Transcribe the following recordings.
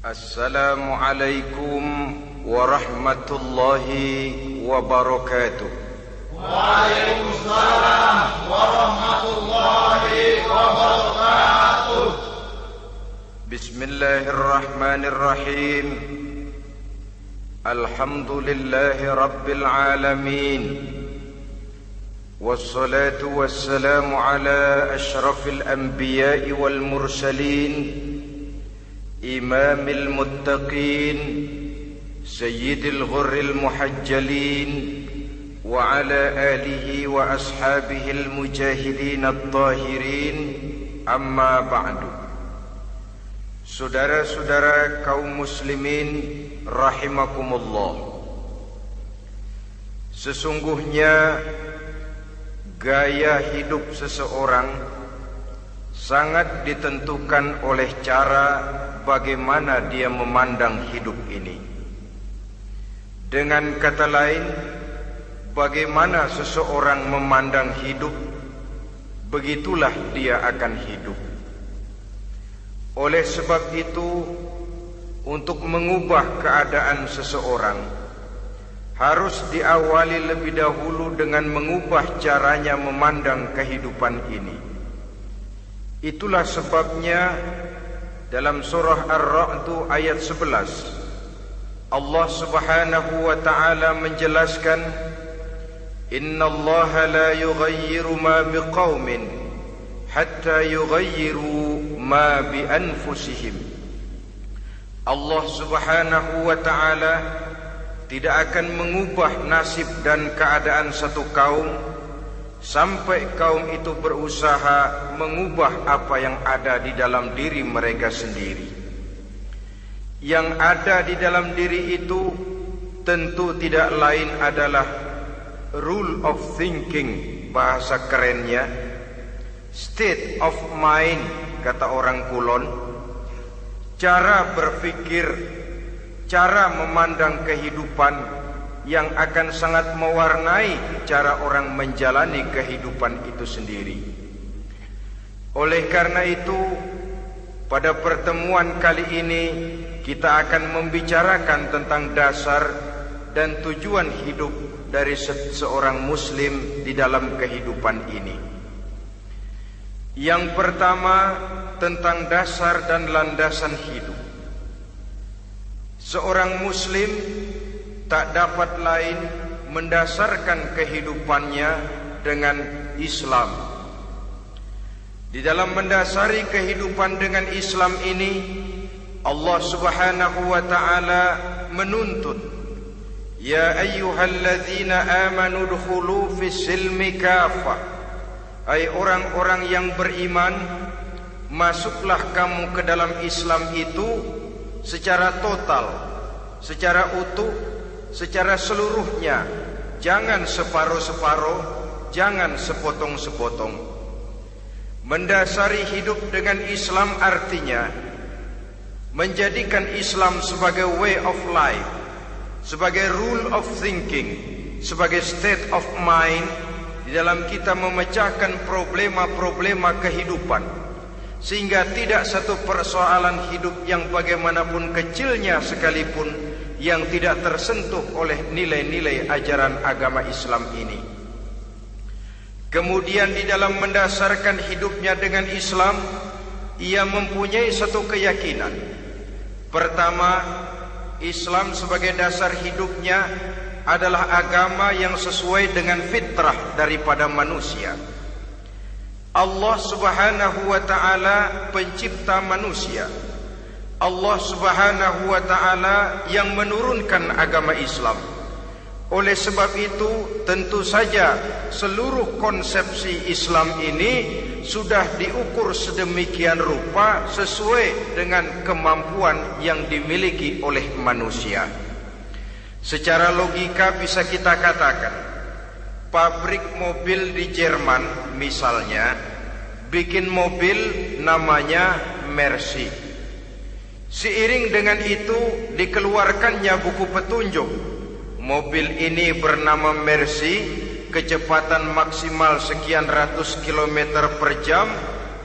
Assalamualaikum warahmatullahi wabarakatuh. Waalaikumsalam warahmatullahi wabarakatuh. Bismillahirrahmanirrahim. Alhamdulillahi rabbil alamin. Wassalatu wassalamu ala ashrafil anbiya'i wal mursalin, imamil muttaqin, sayyidil ghurril muhajjalin, wa ala alihi wa ashabihil mujahidin at-tahirin. Amma ba'du. Saudara-saudara kaum muslimin rahimakumullah, sesungguhnya gaya hidup seseorang sangat ditentukan oleh cara bagaimana dia memandang hidup ini. Dengan kata lain, bagaimana seseorang memandang hidup, begitulah dia akan hidup. Oleh sebab itu, untuk mengubah keadaan seseorang harus diawali lebih dahulu dengan mengubah caranya memandang kehidupan ini. Itulah sebabnya dalam surah Ar-Ra'd ayat 11 Allah Subhanahu wa ta'ala menjelaskan, Innallaha la yughayyiru ma biqaumin hatta yughayyiru ma bi anfusihim. Allah Subhanahu wa ta'ala tidak akan mengubah nasib dan keadaan satu kaum sampai kaum itu berusaha mengubah apa yang ada di dalam diri mereka sendiri. Yang ada di dalam diri itu tentu tidak lain adalah rule of thinking, bahasa kerennya state of mind, kata orang Kulon, cara berpikir, cara memandang kehidupan yang akan sangat mewarnai cara orang menjalani kehidupan itu sendiri. Oleh karena itu, pada pertemuan kali ini kita akan membicarakan tentang dasar dan tujuan hidup dari seorang muslim di dalam kehidupan ini. Yang pertama, tentang dasar dan landasan hidup. Seorang muslim tak dapat lain mendasarkan kehidupannya dengan Islam. Di dalam mendasari kehidupan dengan Islam ini, Allah Subhanahu wa ta'ala menuntut, Ya ayyuhalladzina amanu dkhulu fis silmi kafah. Hai orang-orang yang beriman, masuklah kamu ke dalam Islam itu secara total, secara utuh, secara seluruhnya. Jangan separuh-separuh, jangan sepotong-sepotong. Mendasari hidup dengan Islam artinya menjadikan Islam sebagai way of life, sebagai rule of thinking, sebagai state of mind di dalam kita memecahkan problema-problema kehidupan, sehingga tidak satu persoalan hidup yang bagaimanapun kecilnya sekalipun yang tidak tersentuh oleh nilai-nilai ajaran agama Islam ini. Kemudian di dalam mendasarkan hidupnya dengan Islam, ia mempunyai satu keyakinan. Pertama, Islam sebagai dasar hidupnya adalah agama yang sesuai dengan fitrah daripada manusia. Allah Subhanahu wa ta'ala pencipta manusia. Allah Subhanahu wa ta'ala yang menurunkan agama Islam. Oleh sebab itu, tentu saja seluruh konsepsi Islam ini sudah diukur sedemikian rupa sesuai dengan kemampuan yang dimiliki oleh manusia. Secara logika bisa kita katakan, pabrik mobil di Jerman misalnya bikin mobil namanya Mercy. Seiring dengan itu dikeluarkannya buku petunjuk. Mobil ini bernama Mercy, kecepatan maksimal sekian ratus kilometer per jam,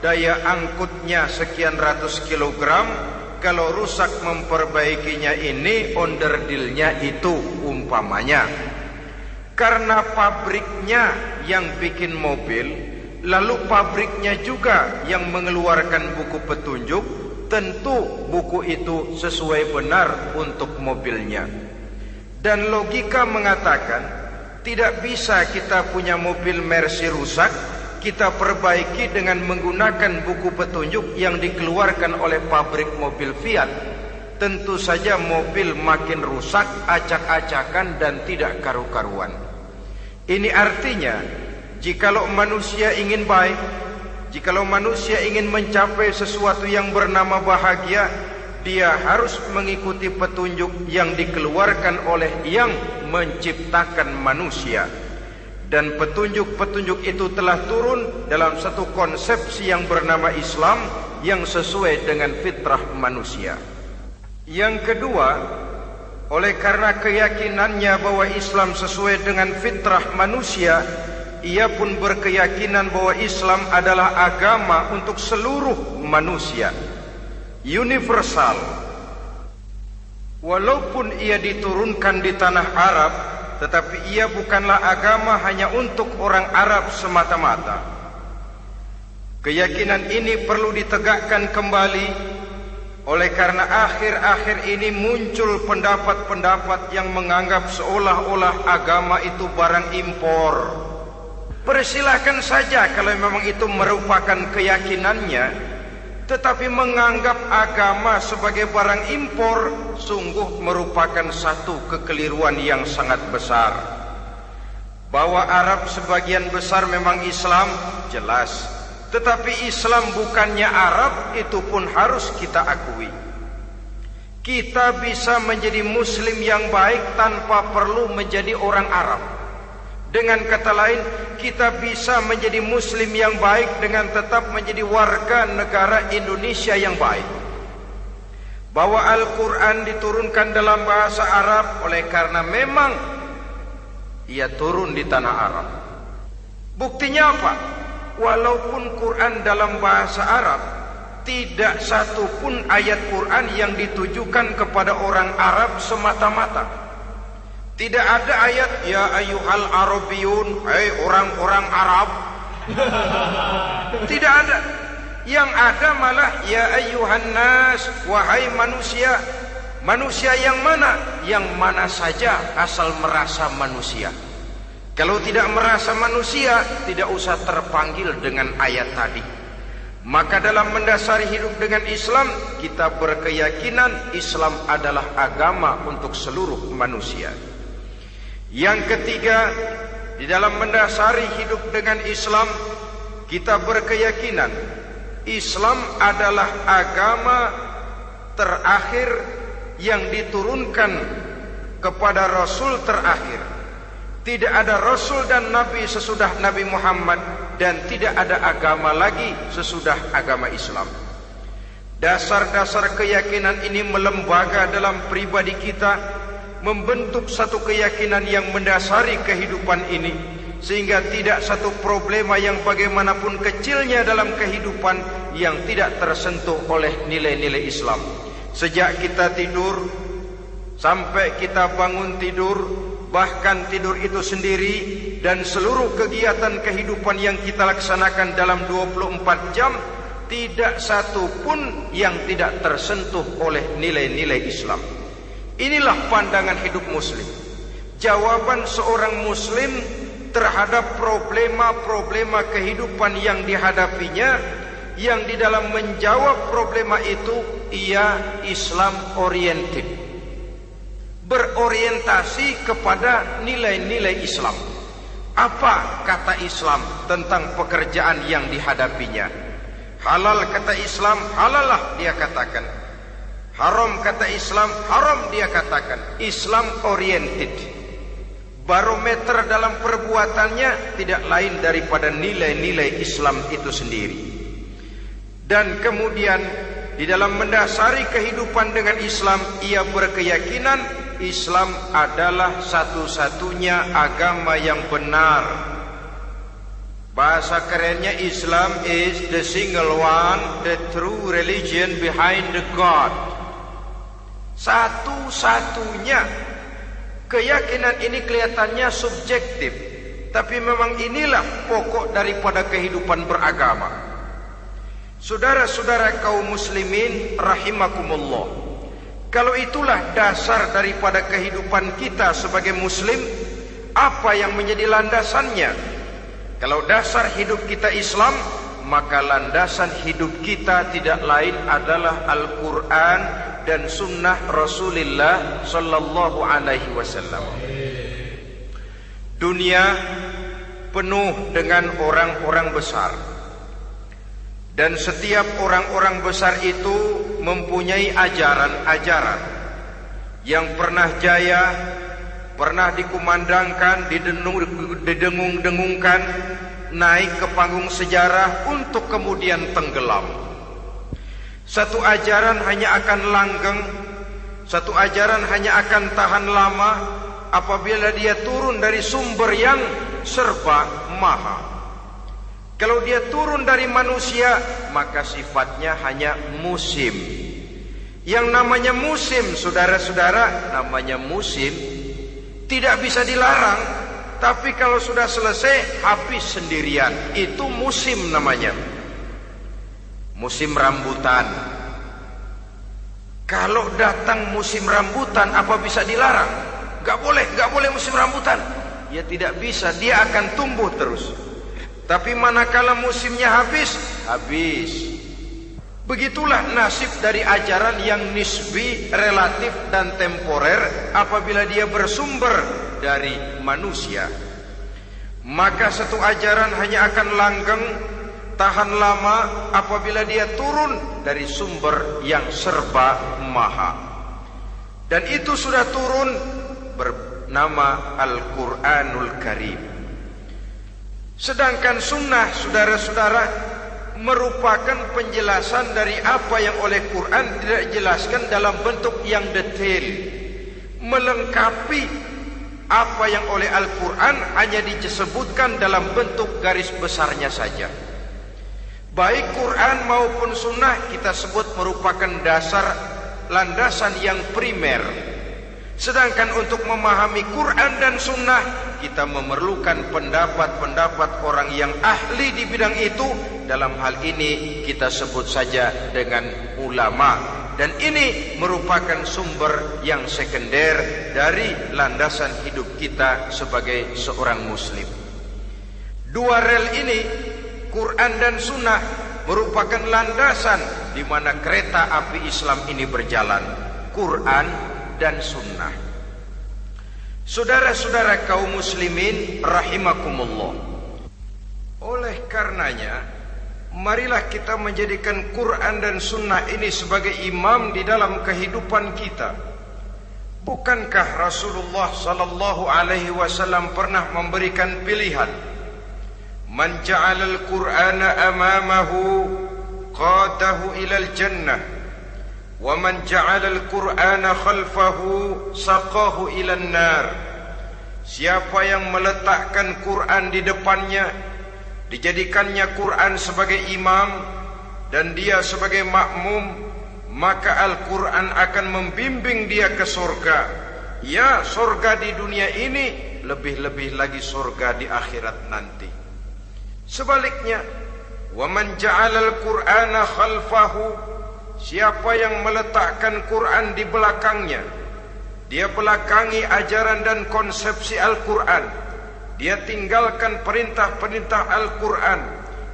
daya angkutnya sekian ratus kilogram, kalau rusak memperbaikinya ini onderdilnya itu umpamanya. Karena pabriknya yang bikin mobil, lalu pabriknya juga yang mengeluarkan buku petunjuk, tentu buku itu sesuai benar untuk mobilnya. Dan logika mengatakan tidak bisa kita punya mobil Mercy rusak, kita perbaiki dengan menggunakan buku petunjuk yang dikeluarkan oleh pabrik mobil Fiat. Tentu saja mobil makin rusak, acak-acakan dan tidak karu-karuan. Ini artinya, jikalau manusia ingin baik, jikalau manusia ingin mencapai sesuatu yang bernama bahagia, dia harus mengikuti petunjuk yang dikeluarkan oleh yang menciptakan manusia. Dan petunjuk-petunjuk itu telah turun dalam satu konsepsi yang bernama Islam yang sesuai dengan fitrah manusia. Yang kedua, oleh karena keyakinannya bahwa Islam sesuai dengan fitrah manusia, ia pun berkeyakinan bahwa Islam adalah agama untuk seluruh manusia, universal. Walaupun ia diturunkan di tanah Arab, tetapi ia bukanlah agama hanya untuk orang Arab semata-mata. Keyakinan ini perlu ditegakkan kembali, oleh karena akhir-akhir ini muncul pendapat-pendapat yang menganggap seolah-olah agama itu barang impor. Persilahkan saja kalau memang itu merupakan keyakinannya, tetapi menganggap agama sebagai barang impor sungguh merupakan satu kekeliruan yang sangat besar. Bahwa Arab sebagian besar memang Islam, jelas. Tetapi Islam bukannya Arab, itu pun harus kita akui. Kita bisa menjadi Muslim yang baik tanpa perlu menjadi orang Arab. Dengan kata lain, kita bisa menjadi Muslim yang baik dengan tetap menjadi warga negara Indonesia yang baik. Bahwa Al-Quran diturunkan dalam bahasa Arab oleh karena memang ia turun di tanah Arab. Buktinya apa? Walaupun Quran dalam bahasa Arab, tidak satu pun ayat Quran yang ditujukan kepada orang Arab semata-mata. Tidak ada ayat ya ayyuhal arabiyun, hai orang-orang Arab. Tidak ada. Yang ada malah ya ayyuhan nas, wahai manusia. Manusia yang mana? Yang mana saja asal merasa manusia. Kalau tidak merasa manusia, tidak usah terpanggil dengan ayat tadi. Maka dalam mendasari hidup dengan Islam, kita berkeyakinan Islam adalah agama untuk seluruh manusia. Yang ketiga, di dalam mendasari hidup dengan Islam, kita berkeyakinan Islam adalah agama terakhir yang diturunkan kepada Rasul terakhir. Tidak ada Rasul dan Nabi sesudah Nabi Muhammad, dan tidak ada agama lagi sesudah agama Islam. Dasar-dasar keyakinan ini melembaga dalam pribadi kita, membentuk satu keyakinan yang mendasari kehidupan ini, sehingga tidak satu problema yang bagaimanapun kecilnya dalam kehidupan yang tidak tersentuh oleh nilai-nilai Islam. Sejak kita tidur sampai kita bangun tidur, bahkan tidur itu sendiri, dan seluruh kegiatan kehidupan yang kita laksanakan dalam 24 jam, tidak satu pun yang tidak tersentuh oleh nilai-nilai Islam. Inilah pandangan hidup Muslim. Jawaban seorang Muslim terhadap problema-problema kehidupan yang dihadapinya, yang di dalam menjawab problema itu ia Islam oriented, berorientasi kepada nilai-nilai Islam. Apa kata Islam tentang pekerjaan yang dihadapinya? Halal kata Islam, halallah dia katakan. Haram kata Islam, haram dia katakan. Islam oriented. Barometer dalam perbuatannya tidak lain daripada nilai-nilai Islam itu sendiri. Dan kemudian di dalam mendasari kehidupan dengan Islam, ia berkeyakinan Islam adalah satu-satunya agama yang benar. Bahasa kerennya, Islam is the single one, the true religion behind the God. Satu-satunya. Keyakinan ini kelihatannya subjektif, tapi memang inilah pokok daripada kehidupan beragama. Saudara-saudara kaum muslimin rahimakumullah, kalau itulah dasar daripada kehidupan kita sebagai muslim, apa yang menjadi landasannya? Kalau dasar hidup kita Islam, maka landasan hidup kita tidak lain adalah Al-Quran dan sunnah Rasulullah sallallahu alaihi wasallam. Dunia penuh dengan orang-orang besar, dan setiap orang-orang besar itu mempunyai ajaran-ajaran yang pernah jaya, pernah dikumandangkan, didengung-dengungkan, naik ke panggung sejarah untuk kemudian tenggelam. Satu ajaran hanya akan langgeng, satu ajaran hanya akan tahan lama apabila dia turun dari sumber yang serba maha. Kalau dia turun dari manusia, maka sifatnya hanya musim. Yang namanya musim, saudara-saudara, namanya musim tidak bisa dilarang, tapi kalau sudah selesai habis sendirian. Itu musim namanya. Musim rambutan. Kalau datang musim rambutan, apa bisa dilarang? Gak boleh musim rambutan. Ya tidak bisa, dia akan tumbuh terus. Tapi manakala musimnya habis. Begitulah nasib dari ajaran yang nisbi, relatif dan temporer apabila dia bersumber dari manusia. Maka satu ajaran hanya akan langgeng, tahan lama apabila dia turun dari sumber yang serba maha. Dan itu sudah turun bernama Al-Quranul Karim. Sedangkan sunnah, saudara-saudara, merupakan penjelasan dari apa yang oleh Quran tidak dijelaskan dalam bentuk yang detail, melengkapi apa yang oleh Al-Quran hanya disebutkan dalam bentuk garis besarnya saja. Baik Quran maupun sunnah kita sebut merupakan dasar, landasan yang primer. Sedangkan untuk memahami Quran dan sunnah, kita memerlukan pendapat-pendapat orang yang ahli di bidang itu. Dalam hal ini kita sebut saja dengan ulama. Dan ini merupakan sumber yang sekunder dari landasan hidup kita sebagai seorang muslim. Dua rel ini, Quran dan sunnah, merupakan landasan di mana kereta api Islam ini berjalan. Quran dan sunnah. Saudara-saudara kaum muslimin rahimakumullah, oleh karenanya marilah kita menjadikan Quran dan sunnah ini sebagai imam di dalam kehidupan kita. Bukankah Rasulullah sallallahu alaihi wasallam pernah memberikan pilihan, man ja'alal Qur'ana amamahu qadahu ilal jannah wa man ja'alal Qur'ana khalfahu saqahu ilan nar. Siapa yang meletakkan Quran di depannya, dijadikannya Quran sebagai imam dan dia sebagai makmum, maka Al-Quran akan membimbing dia ke surga. Ya, surga di dunia ini, lebih-lebih lagi surga di akhirat nanti. Sebaliknya, wa man ja'alal Qur'ana khalfahu, siapa yang meletakkan Quran di belakangnya, dia belakangi ajaran dan konsepsi Al-Quran, dia tinggalkan perintah-perintah Al-Quran,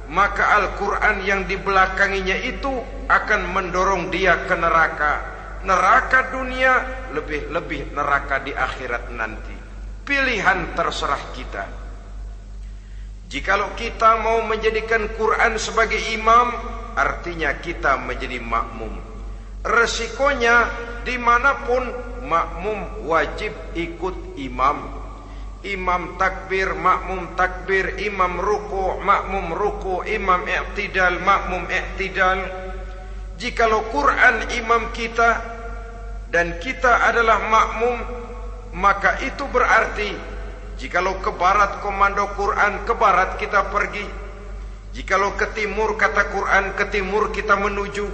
maka Al-Quran yang dibelakanginya itu akan mendorong dia ke neraka. Neraka dunia, lebih-lebih neraka di akhirat nanti. Pilihan terserah kita. Jikalau kita mau menjadikan Quran sebagai imam, artinya kita menjadi makmum. Resikonya dimanapun, makmum wajib ikut imam. Imam takbir, makmum takbir, imam ruku, makmum ruku, imam i'tidal, makmum i'tidal. Jikalau Quran imam kita dan kita adalah makmum, maka itu berarti jikalau ke barat komando Quran, ke barat kita pergi. Jikalau ke timur kata Quran, ke timur kita menuju.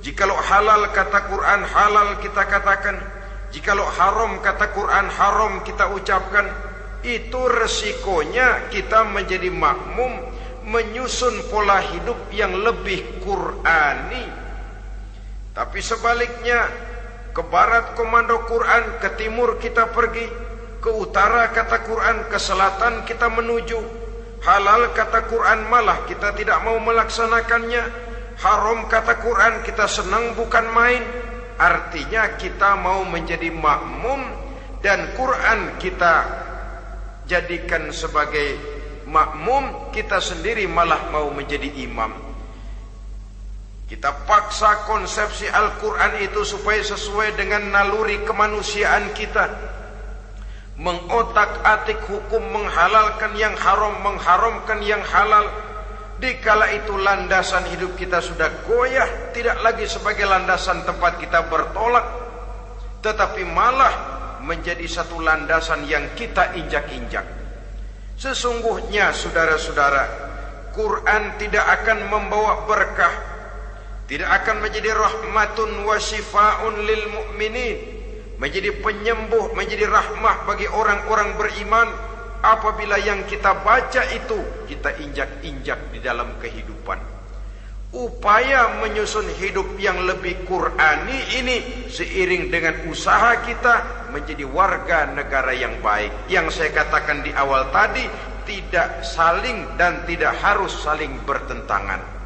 Jikalau halal kata Quran halal kita katakan, jikalau haram kata Quran haram kita ucapkan. Itu resikonya kita menjadi makmum, menyusun pola hidup yang lebih Qurani. Tapi sebaliknya, ke barat komando Quran, ke timur kita pergi, ke utara kata Quran, ke selatan kita menuju. Halal kata Quran malah kita tidak mau melaksanakannya. Haram kata Quran kita senang bukan main. Artinya kita mau menjadi makmum, dan Quran kita jadikan sebagai makmum, kita sendiri malah mau menjadi imam. Kita paksa konsepsi Al-Quran itu supaya sesuai dengan naluri kemanusiaan kita, mengotak-atik hukum, menghalalkan yang haram, mengharamkan yang halal. Dikala itu landasan hidup kita sudah goyah, tidak lagi sebagai landasan tempat kita bertolak, tetapi malah menjadi satu landasan yang kita injak-injak. Sesungguhnya saudara-saudara, Quran tidak akan membawa berkah, tidak akan menjadi rahmatun wa syifaun lil mu'minin, menjadi penyembuh, menjadi rahmah bagi orang-orang beriman, apabila yang kita baca itu kita injak-injak di dalam kehidupan. Upaya menyusun hidup yang lebih Qurani ini seiring dengan usaha kita menjadi warga negara yang baik. Yang saya katakan di awal tadi, tidak saling dan tidak harus saling bertentangan.